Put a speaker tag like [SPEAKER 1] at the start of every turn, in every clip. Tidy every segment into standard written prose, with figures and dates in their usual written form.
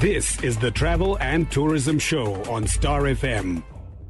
[SPEAKER 1] This is the Travel and Tourism Show on Star FM.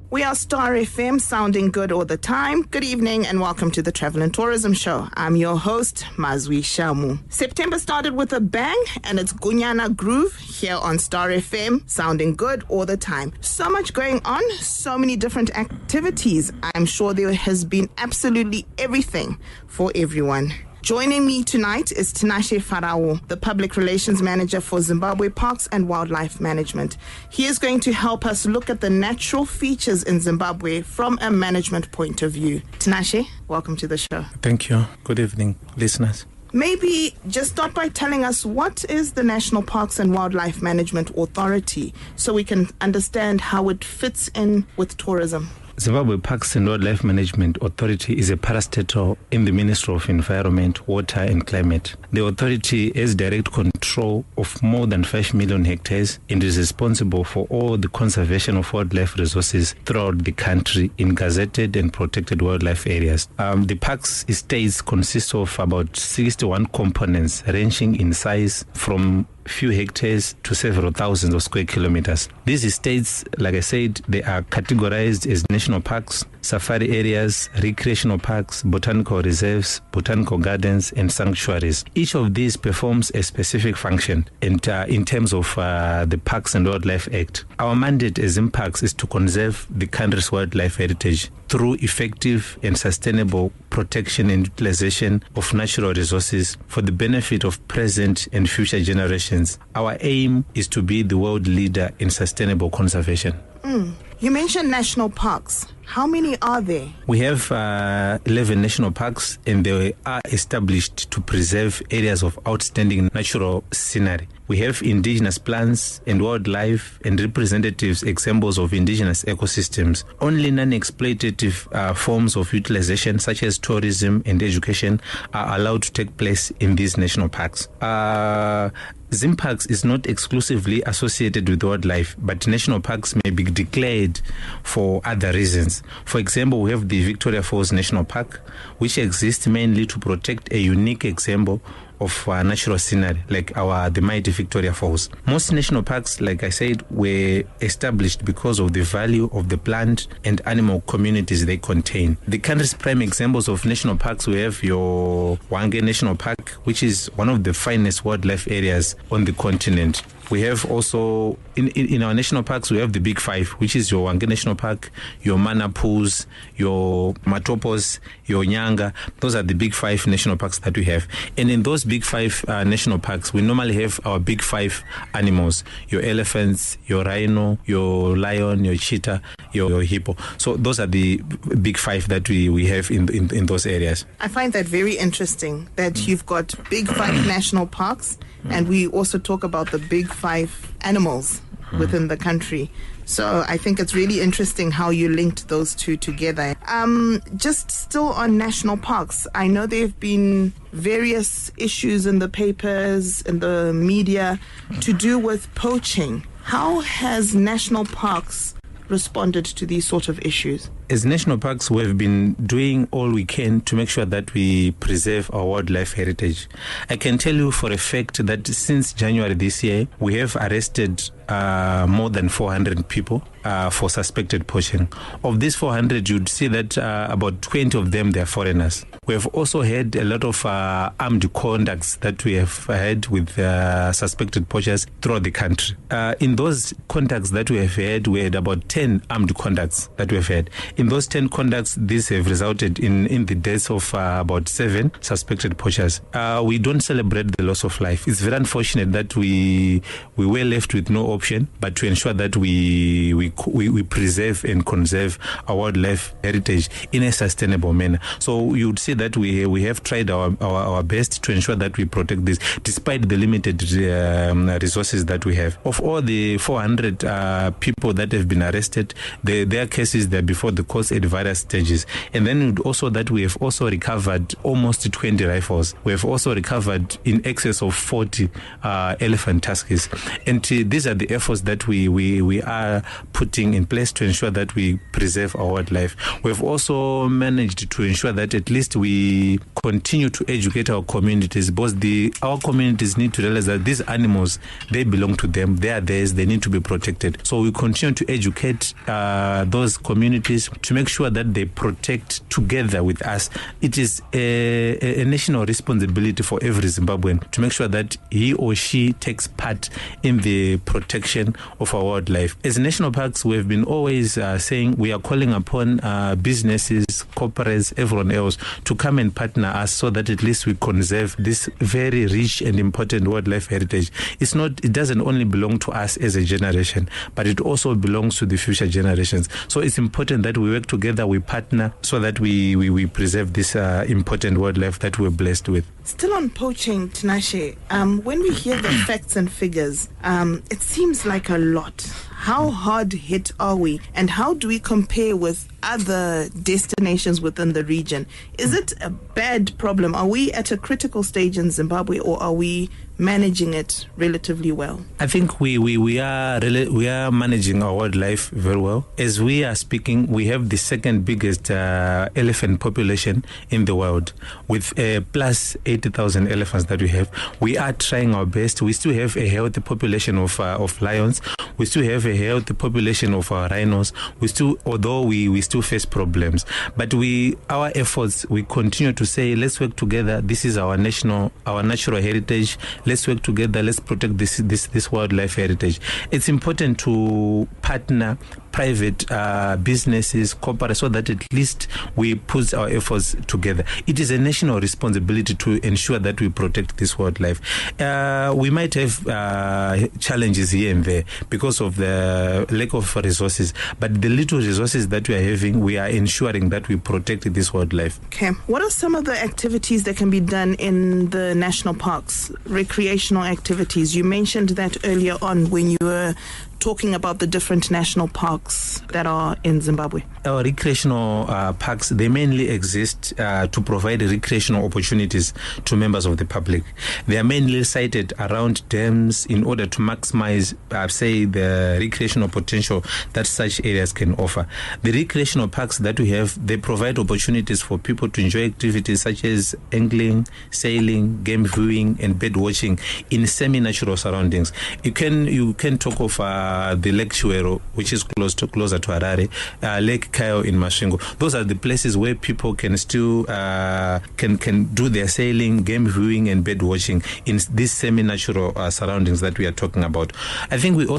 [SPEAKER 2] We are Star FM, sounding good all the time. Good evening and welcome to the Travel and Tourism Show. I'm your host, Mazwi Shamu. September started with a bang and it's Gunyana Groove here on Star FM, sounding good all the time. So much going on, so many different activities. I'm sure there has been absolutely everything for everyone. Joining me tonight is Tinashe Farawo, the Public Relations Manager for Zimbabwe Parks and Wildlife Management. He is going to help us look at the natural features in Zimbabwe from a management point of view. Tinashe, welcome to the show.
[SPEAKER 3] Thank you. Good evening, listeners.
[SPEAKER 2] Maybe just start by telling us what is the National Parks and Wildlife Management Authority so we can understand how it fits in with tourism.
[SPEAKER 3] Zimbabwe Parks and Wildlife Management Authority is a parastatal in the Ministry of Environment, Water and Climate. The authority has direct control of more than 5 million hectares and is responsible for all the conservation of wildlife resources throughout the country in gazetted and protected wildlife areas. The parks estates consist of about 61 components ranging in size from few hectares to several thousands of square kilometers. These estates, like I said, they are categorized as national parks, safari areas, recreational parks, botanical reserves, botanical gardens, and sanctuaries. Each of these performs a specific function in terms of the Parks and Wildlife Act. Our mandate as Parks is to conserve the country's wildlife heritage through effective and sustainable protection and utilization of natural resources for the benefit of present and future generations. Our aim is to be the world leader in sustainable conservation.
[SPEAKER 2] You mentioned national parks. How many are there?
[SPEAKER 3] We have 11 national parks, and they are established to preserve areas of outstanding natural scenery. We have indigenous plants and wildlife and representatives examples of indigenous ecosystems. Only non-exploitative forms of utilization such as tourism and education are allowed to take place in these national parks. Zimparks is not exclusively associated with wildlife, but national parks may be declared for other reasons. For example, we have the Victoria Falls National Park, which exists mainly to protect a unique example of natural scenery, like the mighty Victoria Falls. Most national parks, like I said, were established because of the value of the plant and animal communities they contain. The country's prime examples of national parks, we have your Hwange National Park, which is one of the finest wildlife areas on the continent. We have also, in our national parks, we have the Big Five, which is your Hwange National Park, your Manapus, your Matopos, your Nyanga. Those are the Big Five national parks that we have. And in those Big Five national parks, we normally have our Big Five animals, your elephants, your rhino, your lion, your cheetah, your hippo. So those are the Big Five that we have in those areas.
[SPEAKER 2] I find that very interesting that you've got Big Five national parks and we also talk about the Big Five animals within the country. So I think it's really interesting how you linked those two together. Just still on national parks, I know there have been various issues in the papers, in the media, to do with poaching. How has national parks responded to these sort of issues?
[SPEAKER 3] As national parks, we have been doing all we can to make sure that we preserve our wildlife heritage. I can tell you for a fact that since January this year, we have arrested more than 400 people for suspected poaching. Of these 400, you'd see that about 20 of them, they're foreigners. We have also had a lot of armed contacts that we have had with suspected poachers throughout the country. In those contacts that we have had, we had about 10 armed contacts that we have had. In those 10 contacts, these have resulted in the deaths of about 7 suspected poachers. We don't celebrate the loss of life. It's very unfortunate that we were left with no option but to ensure that we preserve and conserve our wildlife heritage in a sustainable manner. So you would see that we have tried our best to ensure that we protect this, despite the limited resources that we have. Of all the 400 people that have been arrested, their cases, they're before the course at various stages. And then also that we have also recovered almost 20 rifles. We have also recovered in excess of 40 elephant tusks. And these are the efforts that we are putting in place to ensure that we preserve our wildlife. We've also managed to ensure that at least we continue to educate our communities, because our communities need to realize that these animals, they belong to them, they are theirs, they need to be protected. So we continue to educate those communities to make sure that they protect together with us. It is a national responsibility for every Zimbabwean to make sure that he or she takes part in the protection of our wildlife. As national parks, we have been always saying we are calling upon businesses, corporates, everyone else to come and partner us so that at least we conserve this very rich and important wildlife heritage. It doesn't only belong to us as a generation, but it also belongs to the future generations. So it's important that we work together, we partner so that we preserve this important wildlife that we're blessed with.
[SPEAKER 2] Still on poaching, Tinashe, when we hear the facts and figures, it seems like a lot. How hard hit are we, and how do we compare with other destinations within the region? Is it a bad problem? Are we at a critical stage in Zimbabwe, or are we managing it relatively well?
[SPEAKER 3] I think we are managing our wildlife very well. As we are speaking, we have the second biggest elephant population in the world, with plus 80,000 elephants that we have. We are trying our best. We still have a healthy population of lions. We still have a healthy population of rhinos. Although we still face problems, but our efforts, we continue to say, let's work together. This is our natural heritage. Let's work together. Let's protect this wildlife heritage. It's important to partner private businesses, corporate, so that at least we put our efforts together. It is a national responsibility to ensure that we protect this wildlife. We might have challenges here and there because of the lack of resources, but the little resources that we are having, we are ensuring that we protect this wildlife.
[SPEAKER 2] Okay. What are some of the activities that can be done in the national parks? Recreational activities. You mentioned that earlier on when you were talking about the different national parks that are in Zimbabwe.
[SPEAKER 3] Our recreational parks, they mainly exist to provide recreational opportunities to members of the public. They are mainly sited around dams in order to maximize, say, the recreational potential that such areas can offer. The recreational parks that we have, they provide opportunities for people to enjoy activities such as angling, sailing, game viewing, and bird watching in semi-natural surroundings. You can talk of the Lake Chiwero, which is closer to Harare, Lake Kayo in Masvingo. Those are the places where people can still can do their sailing, game viewing, and bird watching in these semi-natural surroundings that we are talking about. I think it's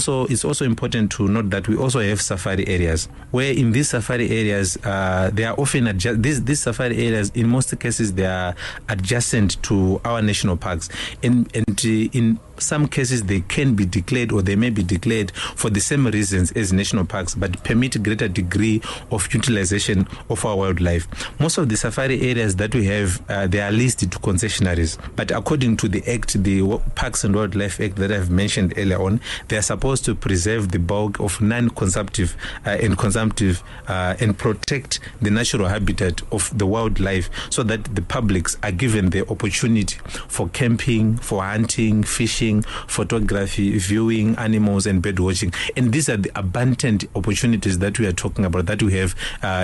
[SPEAKER 3] also important to note that we also have safari areas, where in these safari areas they are often these safari areas, in most cases, they are adjacent to our national parks, and in some cases they can be declared, or they may be declared for the same reasons as national parks, but permit a greater degree of utilization of our wildlife. Most of the safari areas that we have, they are listed to concessionaries, but according to the Act, the Parks and Wildlife Act that I've mentioned earlier on, they are supposed to preserve the bulk of non-consumptive and consumptive and protect the natural habitat of the wildlife, so that the publics are given the opportunity for camping, for hunting, fishing, photography, viewing animals, and bird watching. And these are the abundant opportunities that we are talking about, that we have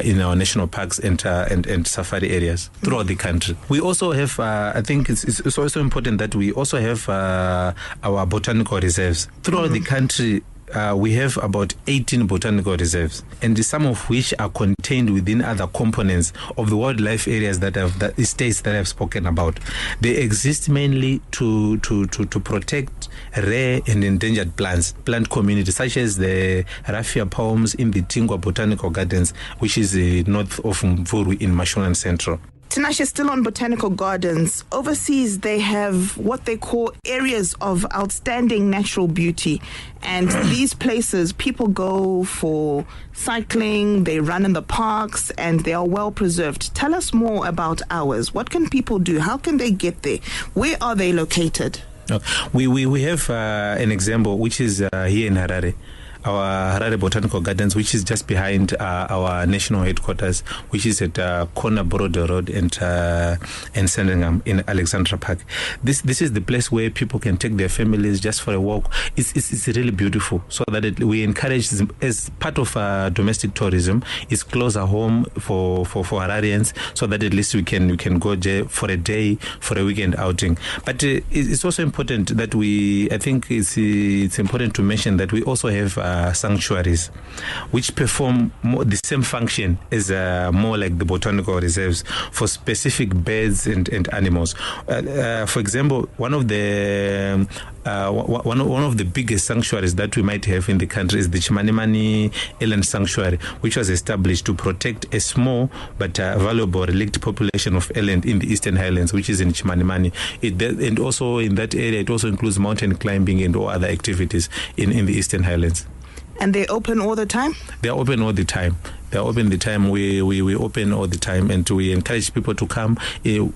[SPEAKER 3] in our national parks and safari areas throughout the country. We also have, I think it's also important that we also have our botanical reserves throughout the country. We have about 18 botanical reserves, and some of which are contained within other components of the wildlife areas the estates that I've spoken about. They exist mainly to protect rare and endangered plant communities, such as the raffia palms in the Tingwa Botanical Gardens, which is north of Mvuru in Mashonaland Central.
[SPEAKER 2] Tinashe, still on botanical gardens. Overseas, they have what they call areas of outstanding natural beauty. And these places, people go for cycling, they run in the parks, and they are well preserved. Tell us more about ours. What can people do? How can they get there? Where are they located?
[SPEAKER 3] We have an example, which is here in Harare. our Harare Botanical Gardens, which is just behind our national headquarters, which is at Corner Border Road and Sandringham in Alexandra Park. This is the place where people can take their families just for a walk. It's really beautiful. So that we encourage, as part of domestic tourism, it's closer home for Hararians, so that at least we can go there for a day, for a weekend outing. But it's also important that I think it's important to mention that we also have sanctuaries which perform the same function as more like the botanical reserves for specific birds and animals. For example, one of the biggest sanctuaries that we might have in the country is the Chimanimani Eland Sanctuary, which was established to protect a small but valuable relict population of eland in the Eastern Highlands, which is in Chimanimani. And also in that area, it also includes mountain climbing and all other activities in the Eastern Highlands.
[SPEAKER 2] And they're open all the time?
[SPEAKER 3] They're open all the time. They're open the time. We open all the time, and we encourage people to come in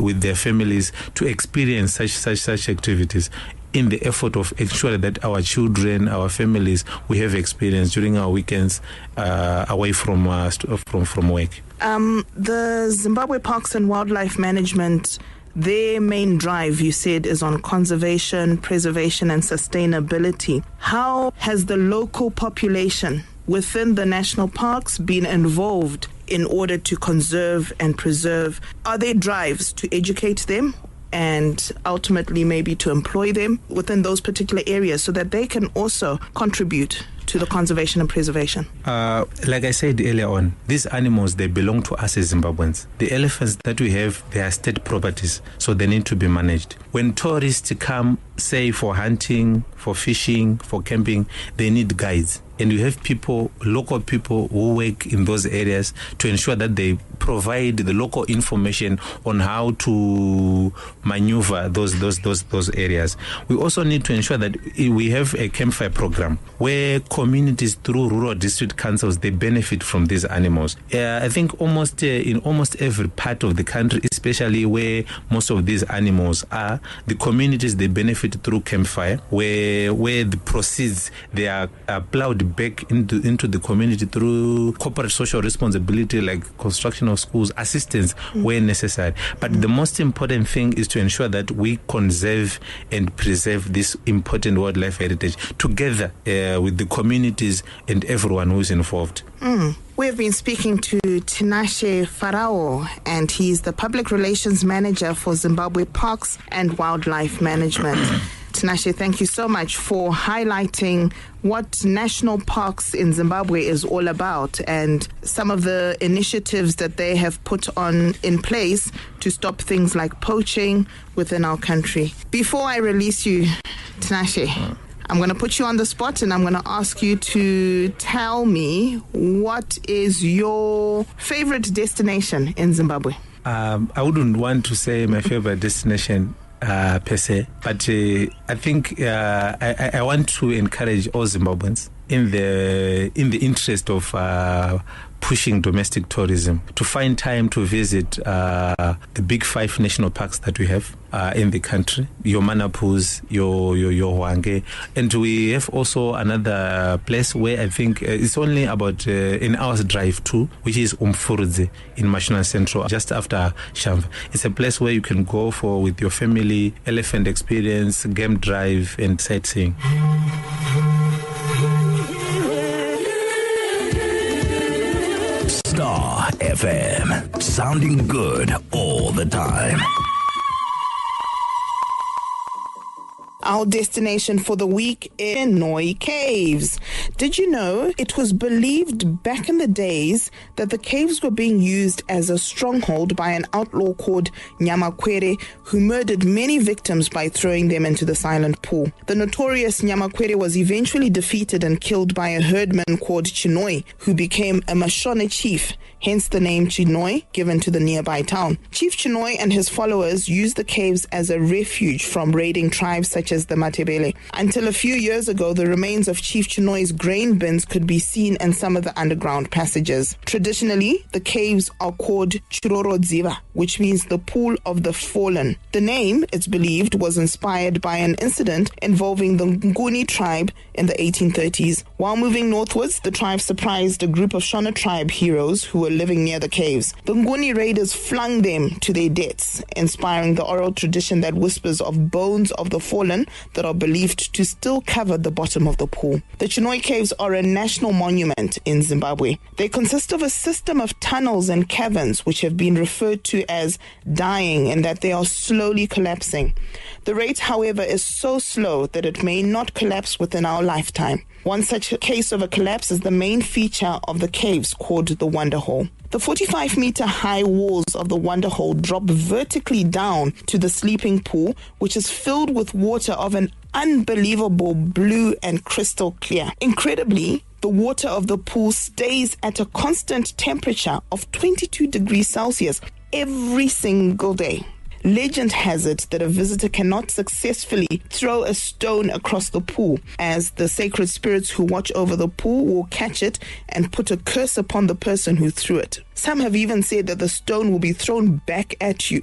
[SPEAKER 3] with their families to experience such activities, in the effort of ensuring that our children, our families, we have experience during our weekends away from work.
[SPEAKER 2] The Zimbabwe Parks and Wildlife Management, their main drive, you said, is on conservation, preservation, and sustainability. How has the local population within the national parks been involved in order to conserve and preserve? Are there drives to educate them and ultimately maybe to employ them within those particular areas so that they can also contribute to the conservation and preservation?
[SPEAKER 3] Like I said earlier on, these animals, they belong to us as Zimbabweans. The elephants that we have, they are state properties, so they need to be managed. When tourists come, say for hunting, for fishing, for camping, they need guides. And you have local people who work in those areas to ensure that they provide the local information on how to maneuver those areas. We also need to ensure that we have a campfire program where communities through rural district councils, they benefit from these animals. I think in almost every part of the country, especially where most of these animals are, the communities, they benefit through campfire, where the proceeds, they are plowed back into the community through corporate social responsibility, like construction of schools, assistance where necessary. But the most important thing is to ensure that we conserve and preserve this important wildlife heritage together with the communities and everyone who is involved.
[SPEAKER 2] We've been speaking to Tinashe Farawo, and he's the Public Relations Manager for Zimbabwe Parks and Wildlife Management. Tinashe, thank you so much for highlighting what national parks in Zimbabwe is all about and some of the initiatives that they have put in place to stop things like poaching within our country. Before I release you, Tinashe, I'm going to put you on the spot and I'm going to ask you to tell me what is your favorite destination in Zimbabwe?
[SPEAKER 3] I wouldn't want to say my favorite destination per se, but I think I want to encourage all Zimbabweans in the interest of pushing domestic tourism to find time to visit the big 5 national parks that we have in the country, your Manapus, your Hwange, and we have also another place where I think it's only about an hour's drive to, which is Umfurudze in Mashina Central, just after Shamva. It's a place where you can go with your family, elephant experience, game drive, and sightseeing.
[SPEAKER 4] Star FM, sounding good all the time.
[SPEAKER 2] Our destination for the week is Noi Caves. Did you know it was believed back in the days that the caves were being used as a stronghold by an outlaw called Nyamakwere, who murdered many victims by throwing them into the silent pool? The notorious Nyamakwere was eventually defeated and killed by a herdman called Chinoi, who became a Mashone chief, hence the name Chinoi given to the nearby town. Chief Chinoi and his followers used the caves as a refuge from raiding tribes such such as the Matebele. Until a few years ago, the remains of Chief Chinoy's grain bins could be seen in some of the underground passages. Traditionally, the caves are called Chirorodziva, which means the pool of the fallen. The name, it's believed, was inspired by an incident involving the Nguni tribe in the 1830s. While moving northwards, the tribe surprised a group of Shona tribe heroes who were living near the caves. The Nguni raiders flung them to their deaths, inspiring the oral tradition that whispers of bones of the fallen that are believed to still cover the bottom of the pool. The Chinoy Caves are a national monument in Zimbabwe. They consist of a system of tunnels and caverns which have been referred to as dying and that they are slowly collapsing. The rate, however, is so slow that it may not collapse within our lifetime. One such case of a collapse is the main feature of the caves called the Wonder Hole. The 45-meter high walls of the Wonder Hole drop vertically down to the sleeping pool, which is filled with water of an unbelievable blue and crystal clear. Incredibly, the water of the pool stays at a constant temperature of 22 degrees Celsius every single day. Legend has it that a visitor cannot successfully throw a stone across the pool, as the sacred spirits who watch over the pool will catch it and put a curse upon the person who threw it. Some have even said that the stone will be thrown back at you.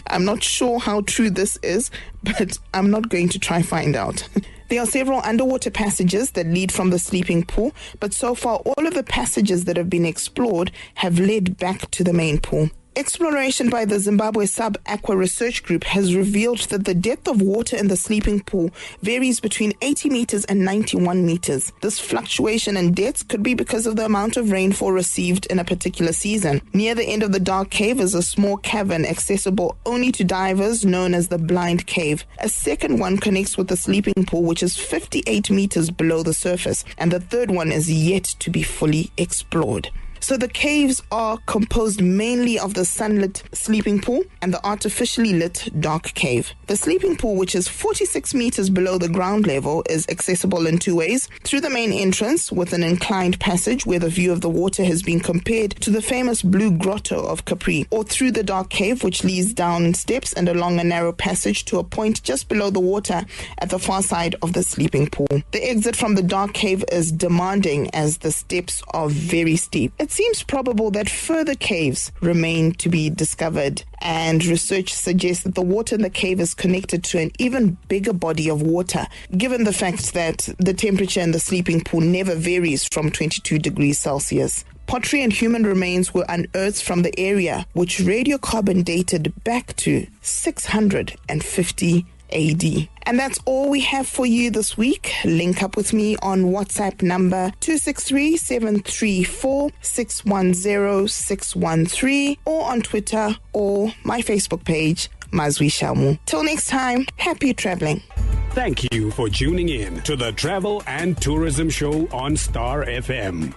[SPEAKER 2] I'm not sure how true this is, but I'm not going to try find out. There are several underwater passages that lead from the sleeping pool, but so far all of the passages that have been explored have led back to the main pool. Exploration by the Zimbabwe Sub-Aqua Research Group has revealed that the depth of water in the sleeping pool varies between 80 meters and 91 meters. This fluctuation in depth could be because of the amount of rainfall received in a particular season. Near the end of the dark cave is a small cavern accessible only to divers known as the Blind Cave. A second one connects with the sleeping pool, which is 58 meters below the surface, and the third one is yet to be fully explored. So the caves are composed mainly of the sunlit sleeping pool and the artificially lit dark cave. The sleeping pool, which is 46 meters below the ground level, is accessible in two ways: through the main entrance with an inclined passage where the view of the water has been compared to the famous Blue Grotto of Capri, or through the dark cave, which leads down steps and along a narrow passage to a point just below the water at the far side of the sleeping pool. The exit from the dark cave is demanding as the steps are very steep. It seems probable that further caves remain to be discovered, and research suggests that the water in the cave is connected to an even bigger body of water, given the fact that the temperature in the sleeping pool never varies from 22 degrees Celsius. Pottery and human remains were unearthed from the area, which radiocarbon dated back to 650 AD. And that's all we have for you this week. Link up with me on WhatsApp number 263-734-610-613, or on Twitter or my Facebook page, Mazwi Shamu. Till next time, happy traveling.
[SPEAKER 1] Thank you for tuning in to the Travel and Tourism Show on Star FM.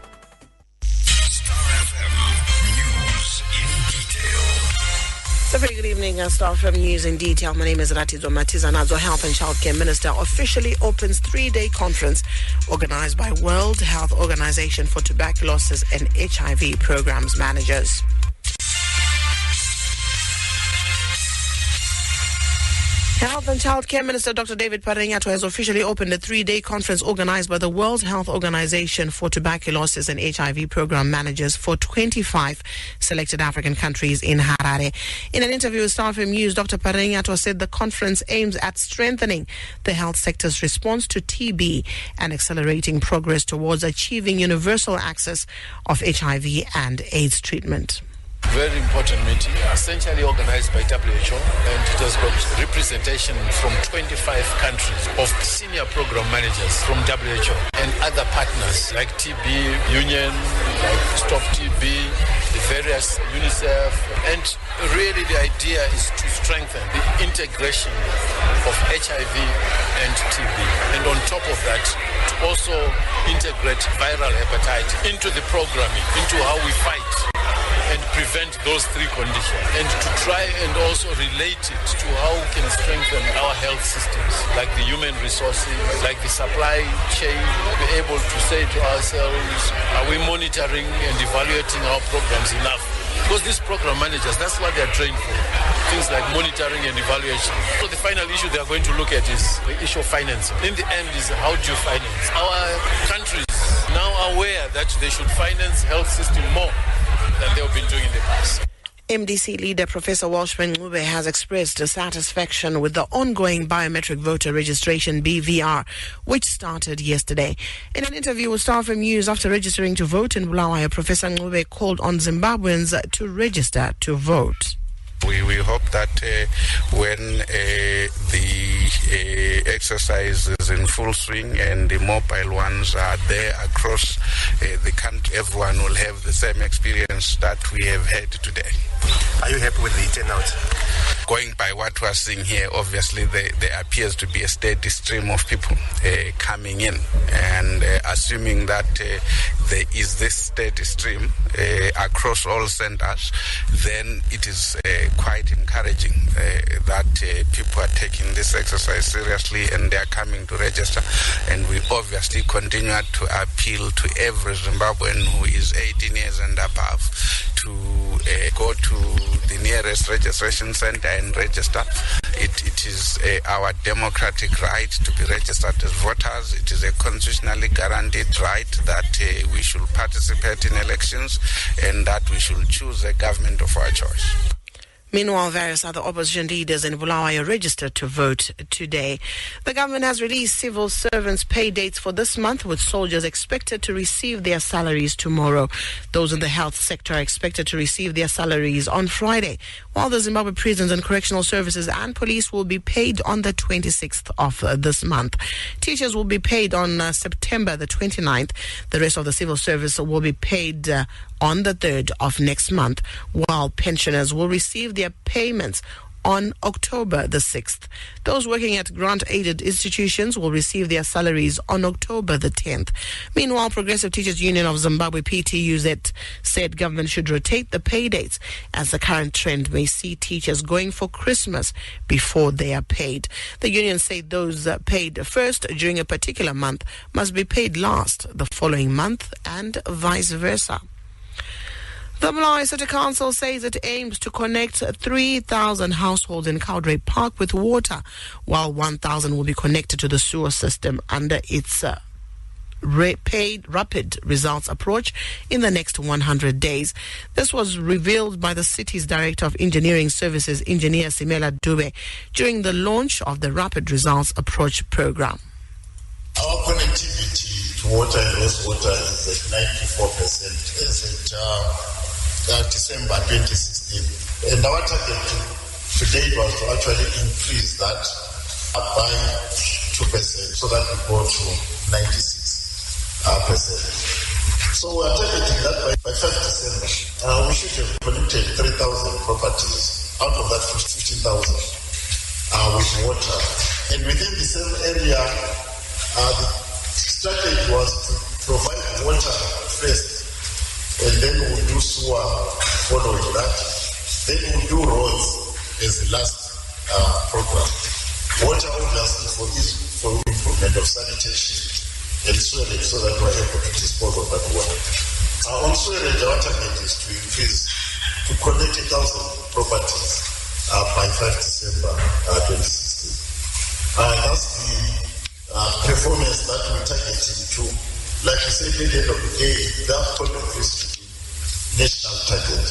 [SPEAKER 5] So very good evening, Star FM News in detail. My name is Ratizo Matizanazo. Health and Childcare Minister officially opens 3-day conference organized by World Health Organization for tuberculosis and HIV programs managers. Health and Childcare Minister Dr. David Parenyato has officially opened a 3-day conference organized by the World Health Organization for tuberculosis and HIV program managers for 25 selected African countries in Harare. In an interview with Star FM News, Dr. Parenyato said the conference aims at strengthening the health sector's response to TB and accelerating progress towards achieving universal access of HIV and AIDS treatment.
[SPEAKER 6] Very important meeting, essentially organized by WHO, and it has got representation from 25 countries of senior program managers from WHO and other partners like TB Union, like Stop TB, the various UNICEF, and really the idea is to strengthen the integration of HIV and TB, and on top of that, to also integrate viral hepatitis into the programming, into how we fight and prevent those three conditions, and to try and also relate it to how we can strengthen our health systems, like the human resources, like the supply chain, be able to say to ourselves, are we monitoring and evaluating our programs enough? Because these program managers, that's what they're trained for. things like monitoring and evaluation. So the final issue they are going to look at is the issue of financing. In the end is how do you finance? Our countries now aware that they should finance health system more than they've been doing in the past.
[SPEAKER 5] MDC leader Professor Walshman Ngube has expressed dissatisfaction with the ongoing biometric voter registration BVR, which started yesterday. In an interview with Star FM News after registering to vote in Bulawayo, Professor Ngube called on Zimbabweans to register to vote.
[SPEAKER 7] We hope that when the exercise is in full swing and the mobile ones are there across the country, everyone will have the same experience that we have had today.
[SPEAKER 8] Are you happy with the turnout?
[SPEAKER 7] Going by what we're seeing here, obviously there appears to be a steady stream of people coming in, and assuming that there is this steady stream across all centers, then it is quite encouraging that people are taking this exercise seriously and they are coming to register. And we obviously continue to appeal to every Zimbabwean who is 18 years and above to go to the nearest registration center and register. It is our democratic right to be registered as voters. It is a constitutionally guaranteed right that we should participate in elections and that we should choose a government of our choice.
[SPEAKER 5] Meanwhile, various other opposition leaders in Bulawayo registered to vote today. The government has released civil servants' pay dates for this month, with soldiers expected to receive their salaries tomorrow. Those in the health sector are expected to receive their salaries on Friday, while the Zimbabwe Prisons and Correctional Services and Police will be paid on the 26th of this month. Teachers will be paid on September the 29th. The rest of the civil service will be paid on the 3rd of next month, while pensioners will receive their payments on October the 6th. Those working at grant-aided institutions will receive their salaries on October the 10th. Meanwhile, Progressive Teachers Union of Zimbabwe, PTUZ, said government should rotate the pay dates, as the current trend may see teachers going for Christmas before they are paid. The union said those paid first during a particular month must be paid last the following month, and vice versa. The Bulawayo City Council says it aims to connect 3,000 households in Cowdray Park with water, while 1,000 will be connected to the sewer system under its paid rapid results approach in the next 100 days. This was revealed by the city's Director of Engineering Services, Engineer Simela Dube, during the launch of the Rapid Results Approach program.
[SPEAKER 9] Our connectivity to water and wastewater is at 94% as at December 2016. And our target today was to actually increase that by 2% so that we go to 96%. So we are targeting that by 5 December. We should have connected 3,000 properties, out of that 15,000 with water. And within the same area, the strategy was to provide water first, and then we'll do sewer following that. Then we'll do roads as the last program. Water obviously for improvement of sanitation and sewage, so that we're able to dispose of that water. On sewage, our target is to increase to connect 1,000 properties by 5 December 2016. That's the performance that we're targeting to. Like I said, at the end of the day, that point of view is the national target.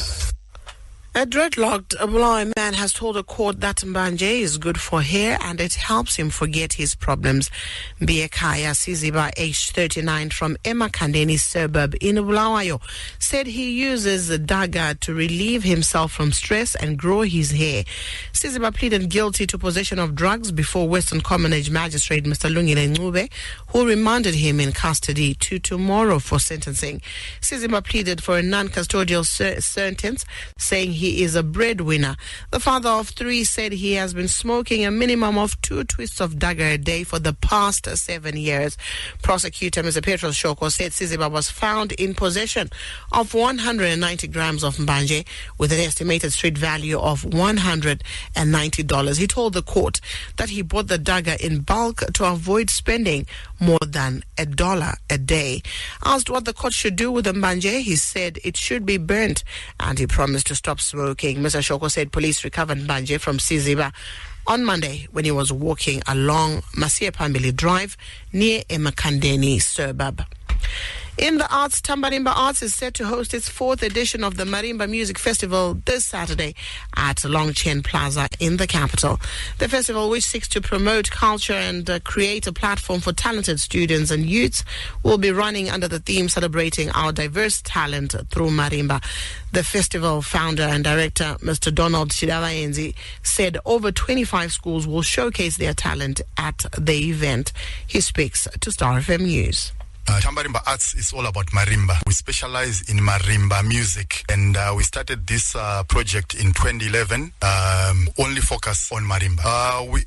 [SPEAKER 5] A dreadlocked Bulawayo man has told a court that mbanje is good for hair and it helps him forget his problems. Biekaya Siziba, age 39, from Emakandeni suburb in Bulawayo, said he uses the dagger to relieve himself from stress and grow his hair. Siziba pleaded guilty to possession of drugs before Western Common Age Magistrate Mr. Lungile Ngube, who remanded him in custody to tomorrow for sentencing. Siziba pleaded for a non-custodial sentence, saying he is a breadwinner. The father of 3 said he has been smoking a minimum of 2 twists of dagger a day for the past 7 years. Prosecutor Mr. Petros Shoko said Siziba was found in possession of 190 grams of mbanje with an estimated street value of $190. He told the court that he bought the dagger in bulk to avoid spending more than $1 a day. Asked what the court should do with the mbanje, he said it should be burnt, and he promised to stop smoking. Mr. Shoko said police recovered mbanje from Siziba on Monday when he was walking along Masiepambili Drive near Emakandeni suburb. In the arts, Tambarimba Arts is set to host its 4th edition of the Marimba Music Festival this Saturday at Longchen Plaza in the capital. The festival, which seeks to promote culture and create a platform for talented students and youths, will be running under the theme celebrating our diverse talent through Marimba. The festival founder and director, Mr. Donald Shidalaenzi, said over 25 schools will showcase their talent at the event. He speaks to Star FM News.
[SPEAKER 10] Tambarimba Arts is all about marimba. We specialize in marimba music, and we started this project in 2011, only focus on marimba.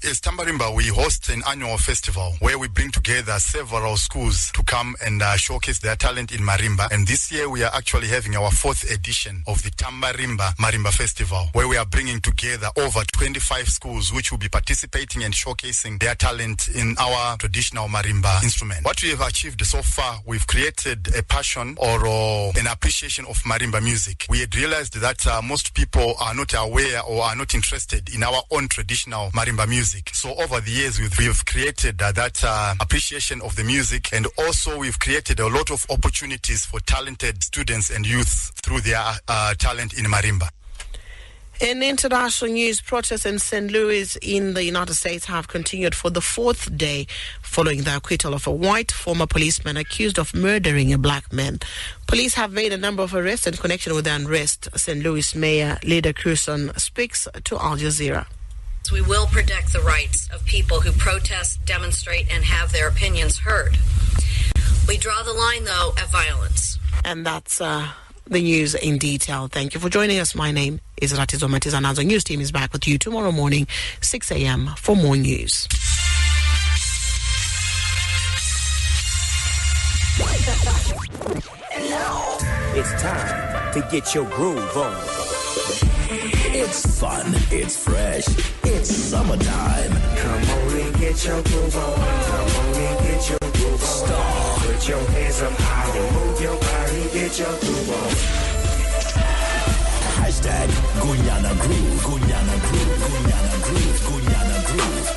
[SPEAKER 10] As Tambarimba, we host an annual festival where we bring together several schools to come and showcase their talent in marimba. And this year we are actually having our 4th edition of the Tambarimba Marimba Festival, where we are bringing together over 25 schools which will be participating and showcasing their talent in our traditional marimba instrument. What we have achieved so far, we've created a passion or an appreciation of marimba music. We had realized that most people are not aware or are not interested in our own traditional marimba music. So over the years, we've created that appreciation of the music, and also we've created a lot of opportunities for talented students and youth through their talent in marimba.
[SPEAKER 5] In international news, protests in St. Louis in the United States have continued for the 4th day following the acquittal of a white former policeman accused of murdering a black man. Police have made a number of arrests in connection with the unrest. St. Louis Mayor Leda Crewson speaks to Al Jazeera.
[SPEAKER 11] We will protect the rights of people who protest, demonstrate, and have their opinions heard. We draw the line, though, at violence.
[SPEAKER 5] And that's the news in detail. Thank you for joining us. My name is Ratizo Matizana. The news team is back with you tomorrow morning, 6 a.m. for more news.
[SPEAKER 12] And now it's time to get your groove on.
[SPEAKER 4] It's fun, it's fresh, it's summertime.
[SPEAKER 12] Come on and get your groove on. Come on and get your groove on.
[SPEAKER 4] Star.
[SPEAKER 12] Put your hands up high and move your body, get your groove on.
[SPEAKER 4] Hashtag Gunyana Groove, Gunyana Groove, Gunyana Groove, Gunyana Groove.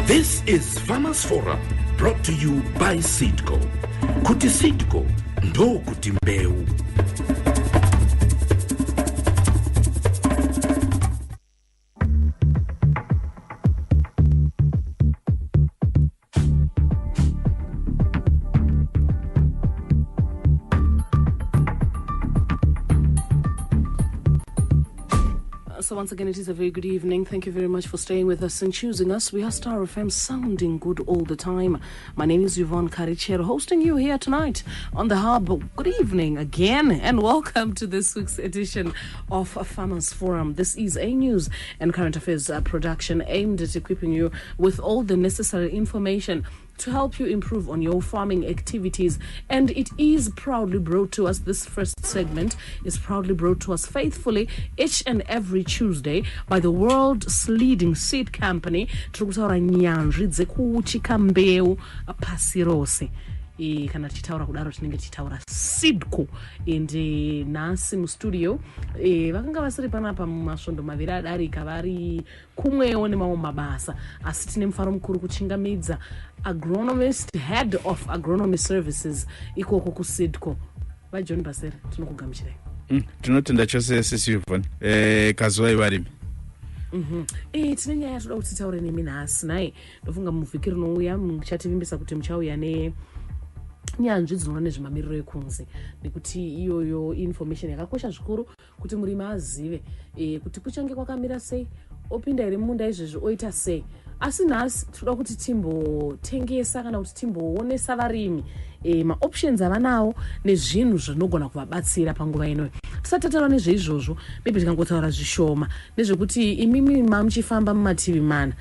[SPEAKER 13] This is Farmers Forum, brought to you by Seedco. Kuti Seedco, ndo kuti mbeu.
[SPEAKER 14] So once again, it is a very good evening. Thank you very much for staying with us and choosing us. We are Star FM, sounding good all the time. My name is Yvonne Karichero, hosting you here tonight on the Hub. Good evening again, and welcome to this week's edition of Farmers Forum. This is a news and current affairs production aimed at equipping you with all the necessary information to help you improve on your farming activities. And it is proudly brought to us, this first segment is proudly brought to us faithfully each and every Tuesday by the world's leading seed company, Trukutaura Nyanzvi dzekuchika mbeu pasi rose. Kana tichitaura kudaro tinenge tichitaura Seedco. Ende nasi mustudio vakanga vasiri panapa mumasvondo maviri adarika vari kumwewo nemamwe mabasa, asi tine mufaro mukuru kuchingamidza agronomist, head of agronomy services ikoko kuSeedco. Vajohn Basere, tinokugamuchirai.
[SPEAKER 15] Tinotenda chose sisi Yvonne. Kazuva ivarimi.
[SPEAKER 14] Tine nyaya toda kuti taure nemi nhasi naye. Ndofunga muvhiki rinouya muchativimbisa kuti muchauya nyanzvi dzinoona nezvemamiriro ekunze, nekuti iyoyo information yakakosha zvikuru kuti murimi azive kuti kuchange kwakamira sei, opinda iri munda izvezvi oita sei. Asi nhasi toda kuti timbotengesa kana kuti timboonesa varimi maoptions avanawo nezvinhu zvinogona kuvabatsira panguva ino. Tisati tataura nezveizvozvo, maybe tikangotaura zvishoma nezvekuti imimi mamuchifamba mumativi mana